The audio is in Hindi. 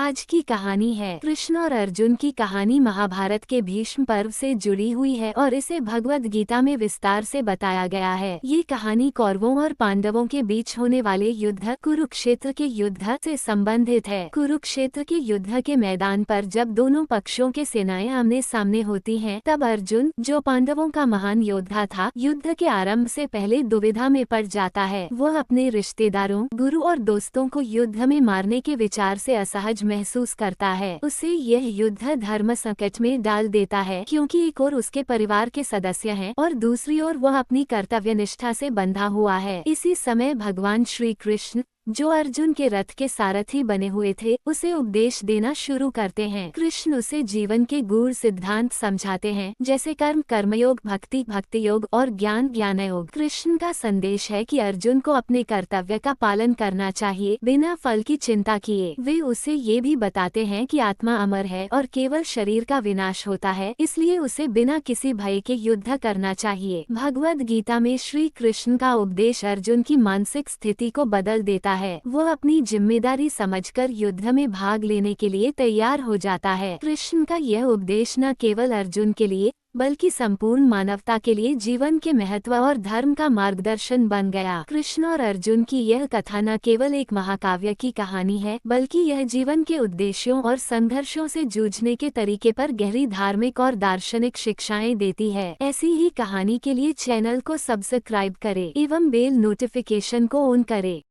आज की कहानी है कृष्ण और अर्जुन की कहानी महाभारत के भीष्म पर्व से जुड़ी हुई है और इसे भगवद गीता में विस्तार से बताया गया है। ये कहानी कौरवों और पांडवों के बीच होने वाले युद्ध कुरुक्षेत्र के युद्ध से संबंधित है। कुरुक्षेत्र के युद्ध के मैदान पर जब दोनों पक्षों के सेनाएं आमने सामने होती हैं, तब अर्जुन, जो पांडवों का महान योद्धा था, युद्ध के आरंभ से पहले दुविधा में पड़ जाता है। वह अपने रिश्तेदारों, गुरु और दोस्तों को युद्ध में मारने के विचार से असहज महसूस करता है। उसे यह युद्ध धर्म संकट में डाल देता है, क्योंकि एक ओर उसके परिवार के सदस्य हैं और दूसरी ओर वह अपनी कर्तव्य निष्ठा से बंधा हुआ है। इसी समय भगवान श्री कृष्ण, जो अर्जुन के रथ के सारथी बने हुए थे, उसे उपदेश देना शुरू करते हैं। कृष्ण उसे जीवन के गूढ़ सिद्धांत समझाते हैं, जैसे कर्म कर्मयोग, भक्ति भक्ति योग और ज्ञान ज्ञान योग। कृष्ण का संदेश है कि अर्जुन को अपने कर्तव्य का पालन करना चाहिए, बिना फल की चिंता किए। वे उसे ये भी बताते हैं कि आत्मा अमर है और केवल शरीर का विनाश होता है, इसलिए उसे बिना किसी भय के युद्ध करना चाहिए। भगवद गीता में श्री कृष्ण का उपदेश अर्जुन की मानसिक स्थिति को बदल देता है। वह अपनी जिम्मेदारी समझकर युद्ध में भाग लेने के लिए तैयार हो जाता है। कृष्ण का यह उपदेश न केवल अर्जुन के लिए बल्कि संपूर्ण मानवता के लिए जीवन के महत्व और धर्म का मार्गदर्शन बन गया। कृष्ण और अर्जुन की यह कथा न केवल एक महाकाव्य की कहानी है, बल्कि यह जीवन के उद्देश्यों और संघर्षों से जूझने के तरीके पर गहरी धार्मिक और दार्शनिक शिक्षाएं देती है। ऐसी ही कहानी के लिए चैनल को सब्सक्राइब करें एवं बेल नोटिफिकेशन को ऑन करें।